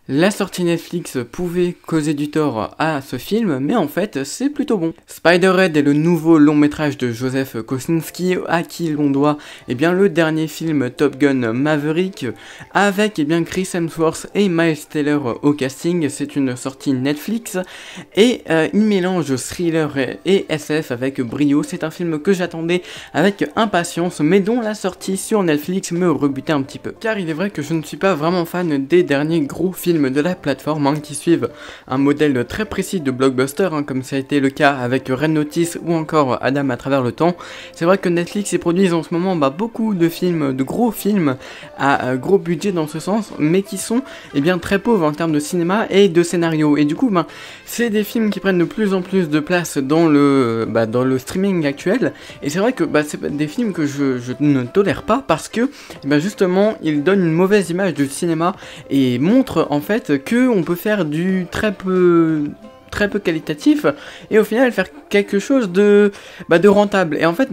La sortie Netflix pouvait causer du tort à ce film, mais en fait c'est plutôt bon. Spider-Head est le nouveau long métrage de Joseph Kosinski, à qui l'on doit le dernier film Top Gun Maverick, avec Chris Hemsworth et Miles Teller au casting. C'est une sortie Netflix, et il mélange thriller et SF avec brio. C'est un film que j'attendais avec impatience, mais dont la sortie sur Netflix me rebutait un petit peu. Car il est vrai que je ne suis pas vraiment fan des derniers gros films de la plateforme qui suivent un modèle très précis de blockbuster, comme ça a été le cas avec Red Notice ou encore Adam à travers le temps. C'est vrai que Netflix produisent en ce moment beaucoup de films, de gros films à gros budget dans ce sens, mais qui sont très pauvres en termes de cinéma et de scénario. Et du coup, c'est des films qui prennent de plus en plus de place dans le streaming actuel. Et c'est vrai que c'est des films que je ne tolère pas parce que justement ils donnent une mauvaise image du cinéma et montrent en fait que on peut faire du très peu qualitatif et au final faire quelque chose de rentable. Et en fait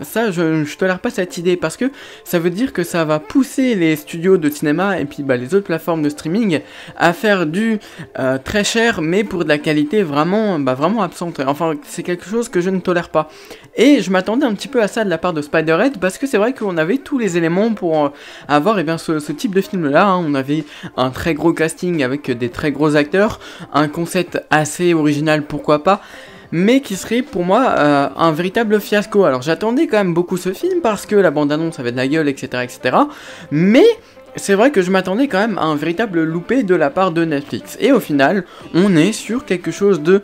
ça je tolère pas cette idée, parce que ça veut dire que ça va pousser les studios de cinéma et puis les autres plateformes de streaming à faire du très cher mais pour de la qualité vraiment absente. Enfin, c'est quelque chose que je ne tolère pas. Et je m'attendais un petit peu à ça de la part de Spider-Head, parce que c'est vrai qu'on avait tous les éléments pour avoir ce type de film là. On avait un très gros casting avec des très gros acteurs, un concept assez original, pourquoi pas, mais qui serait pour moi un véritable fiasco. Alors j'attendais quand même beaucoup ce film parce que la bande-annonce avait de la gueule, etc. Mais c'est vrai que je m'attendais quand même à un véritable loupé de la part de Netflix. Et au final, on est sur quelque chose de...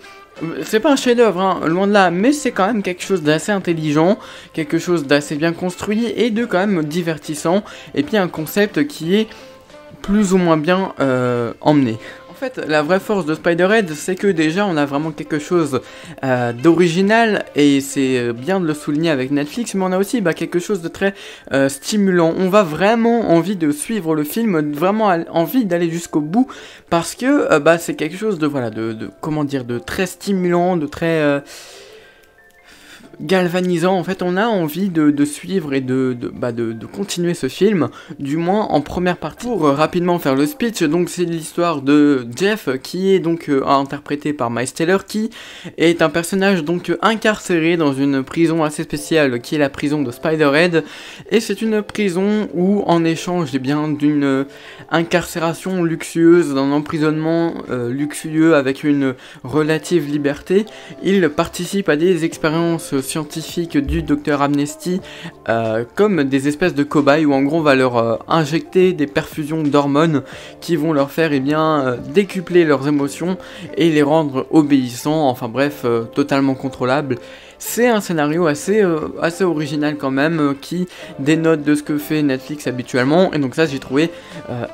C'est pas un chef-d'œuvre, loin de là, mais c'est quand même quelque chose d'assez intelligent, quelque chose d'assez bien construit et de quand même divertissant, et puis un concept qui est plus ou moins bien emmené. En fait, la vraie force de Spider-Head, c'est que déjà on a vraiment quelque chose d'original, et c'est bien de le souligner avec Netflix, mais on a aussi quelque chose de très stimulant. On va vraiment envie de suivre le film, vraiment envie d'aller jusqu'au bout, parce que c'est quelque chose de très stimulant, de très... galvanisant. En fait, on a envie de suivre et de continuer ce film, du moins en première partie. Pour rapidement faire le speech, donc c'est l'histoire de Jeff, qui est donc interprété par Miles Teller, qui est un personnage donc incarcéré dans une prison assez spéciale, qui est la prison de Spider-Head, et c'est une prison où, en échange d'une incarcération luxueuse, d'un emprisonnement luxueux avec une relative liberté, il participe à des expériences scientifiques du docteur Amnesty, comme des espèces de cobayes, où en gros on va leur injecter des perfusions d'hormones qui vont leur faire décupler leurs émotions et les rendre obéissants, enfin bref, totalement contrôlables. C'est un scénario assez original quand même, qui dénote de ce que fait Netflix habituellement, et donc ça j'ai trouvé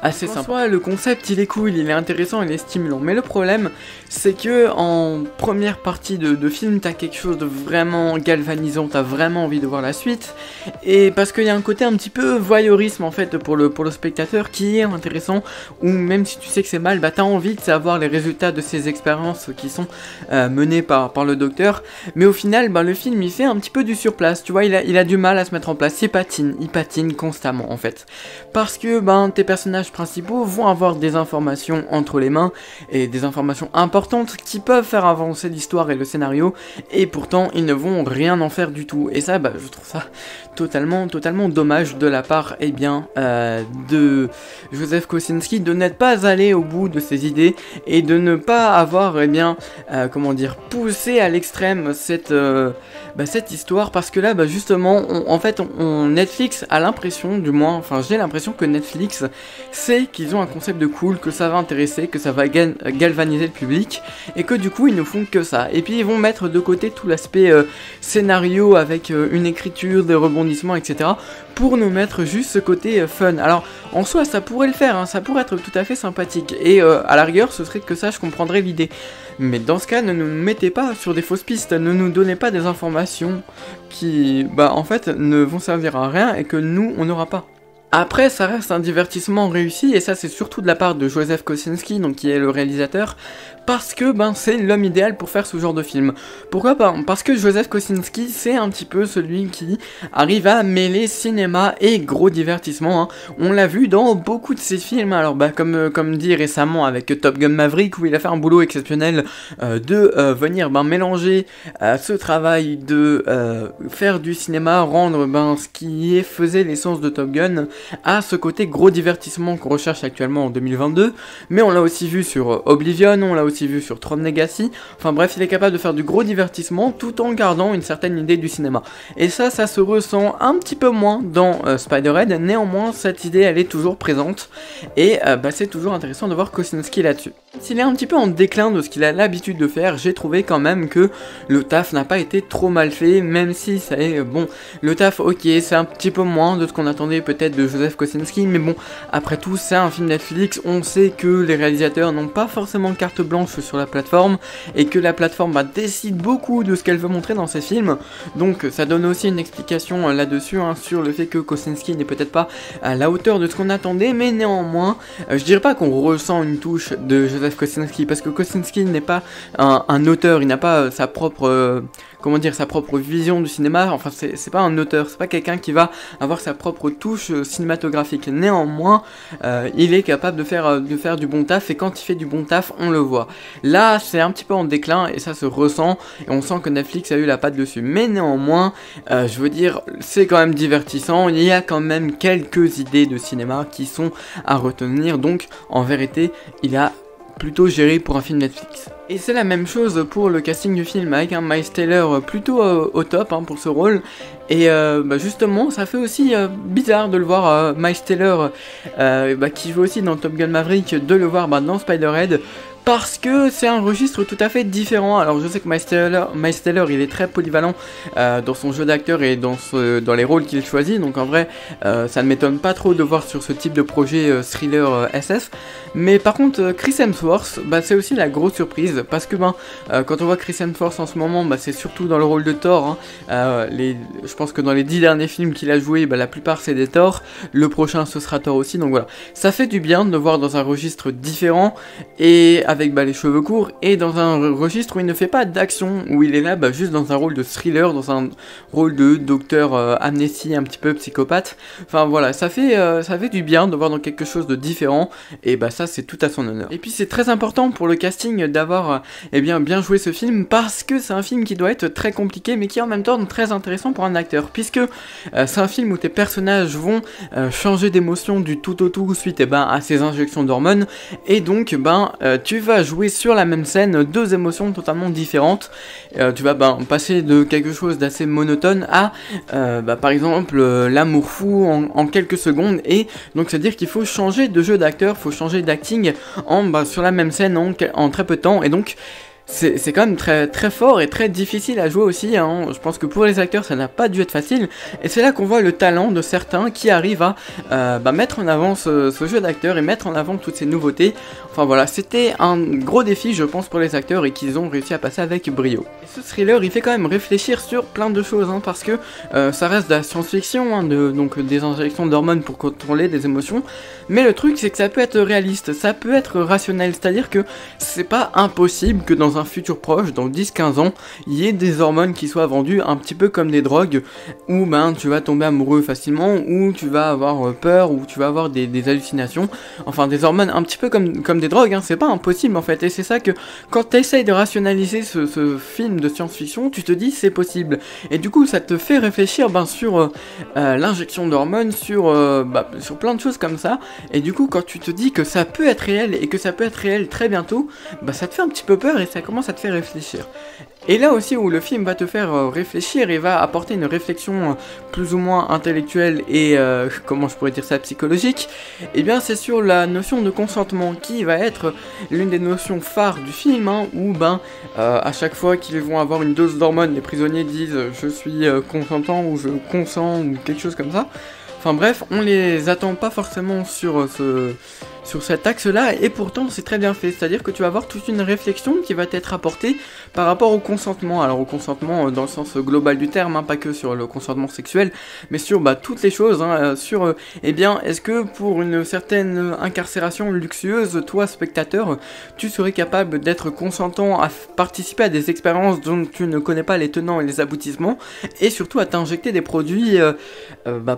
assez sympa. En soi, le concept il est cool, il est intéressant, il est stimulant, mais le problème c'est que en première partie de film, t'as quelque chose de vraiment galvanisant, t'as vraiment envie de voir la suite, et parce qu'il y a un côté un petit peu voyeurisme en fait pour le spectateur qui est intéressant, où même si tu sais que c'est mal, t'as envie de savoir les résultats de ces expériences qui sont menées par le docteur, mais au final le film il fait un petit peu du surplace, tu vois, il a du mal à se mettre en place, il patine constamment en fait, parce que tes personnages principaux vont avoir des informations entre les mains, et des informations importantes qui peuvent faire avancer l'histoire et le scénario, et pourtant ils ne vont rien en faire du tout, et ça je trouve ça totalement dommage de la part de Joseph Kosinski, de n'être pas allé au bout de ses idées, et de ne pas avoir poussé à l'extrême cette histoire, parce que là justement Netflix a l'impression, du moins j'ai l'impression que Netflix sait qu'ils ont un concept de cool, que ça va intéresser, que ça va galvaniser le public, et que du coup ils ne font que ça, et puis ils vont mettre de côté tout l'aspect scénario avec une écriture, des rebondissements, etc., pour nous mettre juste ce côté fun. Alors en soi ça pourrait le faire, ça pourrait être tout à fait sympathique, et à la rigueur ce serait que ça, je comprendrais l'idée, mais dans ce cas ne nous mettez pas sur des fausses pistes, ne nous donnez pas des informations qui en fait ne vont servir à rien et que nous on n'aura pas. Après, ça reste un divertissement réussi, et ça c'est surtout de la part de Joseph Kosinski, donc qui est le réalisateur, parce que ben c'est l'homme idéal pour faire ce genre de film. Pourquoi pas? Parce que Joseph Kosinski, c'est un petit peu celui qui arrive à mêler cinéma et gros divertissement, hein. On l'a vu dans beaucoup de ses films, alors bah comme dit récemment avec Top Gun Maverick, où il a fait un boulot exceptionnel de venir mélanger ce travail de faire du cinéma, rendre ce qui faisait l'essence de Top Gun à ce côté gros divertissement qu'on recherche actuellement en 2022, mais on l'a aussi vu sur Oblivion, on l'a aussi vu sur Tron Legacy, enfin bref, il est capable de faire du gros divertissement tout en gardant une certaine idée du cinéma. Et ça se ressent un petit peu moins dans Spider-Head, néanmoins cette idée elle est toujours présente, et c'est toujours intéressant de voir Kosinski là-dessus. S'il est un petit peu en déclin de ce qu'il a l'habitude de faire, j'ai trouvé quand même que le taf n'a pas été trop mal fait, même si ça est bon, le taf ok, c'est un petit peu moins de ce qu'on attendait peut-être de Joseph Kosinski, mais bon, après tout c'est un film Netflix, on sait que les réalisateurs n'ont pas forcément carte blanche sur la plateforme, et que la plateforme décide beaucoup de ce qu'elle veut montrer dans ses films, donc ça donne aussi une explication là-dessus, hein, sur le fait que Kosinski n'est peut-être pas à la hauteur de ce qu'on attendait, mais néanmoins, je dirais pas qu'on ressent une touche de Joseph Kosinski, parce que Kosinski n'est pas un auteur, il n'a pas sa propre... comment dire, sa propre vision du cinéma, enfin c'est pas un auteur, c'est pas quelqu'un qui va avoir sa propre touche cinématographique, néanmoins il est capable de faire du bon taf, et quand il fait du bon taf on le voit. Là c'est un petit peu en déclin et ça se ressent, et on sent que Netflix a eu la patte dessus, mais néanmoins je veux dire c'est quand même divertissant, il y a quand même quelques idées de cinéma qui sont à retenir, donc en vérité il a plutôt géré pour un film Netflix. Et c'est la même chose pour le casting du film, avec un Miles Taylor plutôt au top pour ce rôle. Et justement, ça fait aussi bizarre de le voir, Miles Taylor, qui joue aussi dans Top Gun Maverick, de le voir dans Spider-Head, parce que c'est un registre tout à fait différent. Alors je sais que Miles Taylor il est très polyvalent dans son jeu d'acteur et dans les rôles qu'il choisit, donc en vrai ça ne m'étonne pas trop de voir sur ce type de projet thriller SF. Mais par contre Chris Hemsworth, c'est aussi la grosse surprise, parce que quand on voit Chris Hemsworth en ce moment, c'est surtout dans le rôle de Thor, hein. Je pense que dans les 10 derniers films qu'il a joué, la plupart c'est des Thor, le prochain ce sera Thor aussi, donc voilà. Ça fait du bien de le voir dans un registre différent, et avec les cheveux courts, et dans un registre où il ne fait pas d'action, où il est là juste dans un rôle de thriller, dans un rôle de docteur amnésie un petit peu psychopathe. Enfin voilà, ça fait du bien de voir dans quelque chose de différent, et ça c'est tout à son honneur. Et puis c'est très important pour le casting d'avoir bien joué ce film, parce que c'est un film qui doit être très compliqué, mais qui est en même temps très intéressant pour un acteur, puisque c'est un film où tes personnages vont changer d'émotion du tout au tout suite à ces injections d'hormones, et donc tu vas jouer sur la même scène deux émotions totalement différentes. Tu vas passer de quelque chose d'assez monotone à par exemple l'amour fou en quelques secondes, et donc c'est à dire qu'il faut changer de jeu d'acteur, faut changer d'acting sur la même scène en très peu de temps, et donc c'est quand même très, très fort et très difficile à jouer aussi, hein. Je pense que pour les acteurs ça n'a pas dû être facile, et c'est là qu'on voit le talent de certains qui arrivent à mettre en avant ce jeu d'acteur et mettre en avant toutes ces nouveautés. Enfin voilà, c'était un gros défi je pense pour les acteurs, et qu'ils ont réussi à passer avec brio. Et ce thriller il fait quand même réfléchir sur plein de choses, hein, parce que ça reste de la science-fiction, hein, donc des injections d'hormones pour contrôler des émotions, mais le truc c'est que ça peut être réaliste, ça peut être rationnel, c'est à dire que c'est pas impossible que dans un futur proche, dans 10-15 ans, il y ait des hormones qui soient vendues un petit peu comme des drogues, où tu vas tomber amoureux facilement, où tu vas avoir peur, où tu vas avoir des hallucinations, enfin des hormones un petit peu comme des drogues, hein. C'est pas impossible en fait, et c'est ça que quand tu essayes de rationaliser ce film de science-fiction, tu te dis c'est possible, et du coup ça te fait réfléchir sur l'injection d'hormones, sur plein de choses comme ça, et du coup quand tu te dis que ça peut être réel, et que ça peut être réel très bientôt, ça te fait un petit peu peur, et ça commence à te faire réfléchir. Et là aussi où le film va te faire réfléchir et va apporter une réflexion plus ou moins intellectuelle et comment je pourrais dire ça, psychologique, et bien c'est sur la notion de consentement, qui va être l'une des notions phares du film, hein, où à chaque fois qu'ils vont avoir une dose d'hormones, les prisonniers disent je suis consentant, ou je consens, ou quelque chose comme ça. Enfin bref, on les attend pas forcément sur sur cet axe-là, et pourtant c'est très bien fait, c'est-à-dire que tu vas avoir toute une réflexion qui va t'être apportée par rapport au consentement, alors au consentement dans le sens global du terme, hein, pas que sur le consentement sexuel, mais sur toutes les choses, hein, sur, eh bien, est-ce que pour une certaine incarcération luxueuse, toi spectateur, tu serais capable d'être consentant à participer à des expériences dont tu ne connais pas les tenants et les aboutissements, et surtout à t'injecter des produits,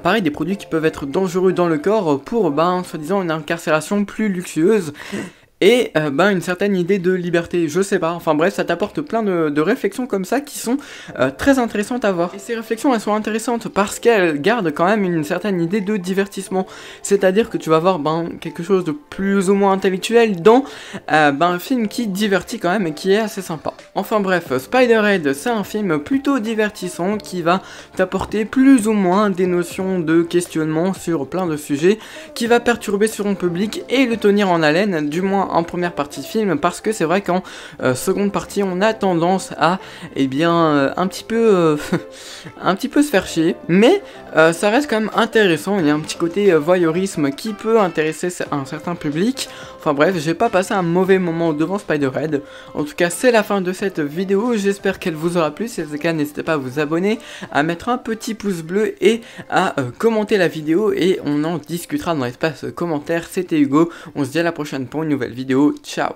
pareil, des produits qui peuvent être dangereux dans le corps pour, soi-disant, une incarcération plus luxueuse et une certaine idée de liberté, je sais pas, enfin bref, ça t'apporte plein de réflexions comme ça qui sont très intéressantes à voir. Et ces réflexions, elles sont intéressantes parce qu'elles gardent quand même une certaine idée de divertissement, c'est-à-dire que tu vas voir quelque chose de plus ou moins intellectuel dans un film qui divertit quand même et qui est assez sympa. Enfin bref, Spiderhead, c'est un film plutôt divertissant qui va t'apporter plus ou moins des notions de questionnement sur plein de sujets, qui va perturber sur ton public et le tenir en haleine, du moins en première partie de film, parce que c'est vrai qu'en seconde partie on a tendance à un petit peu se faire chier, mais ça reste quand même intéressant. Il y a un petit côté voyeurisme qui peut intéresser un certain public. Enfin bref, j'ai pas passé un mauvais moment devant Spiderhead. En tout cas, c'est la fin de cette vidéo, j'espère qu'elle vous aura plu. Si c'est le cas, n'hésitez pas à vous abonner, à mettre un petit pouce bleu et à commenter la vidéo, et on en discutera dans l'espace commentaire. C'était Hugo, on se dit à la prochaine pour une nouvelle vidéo, ciao.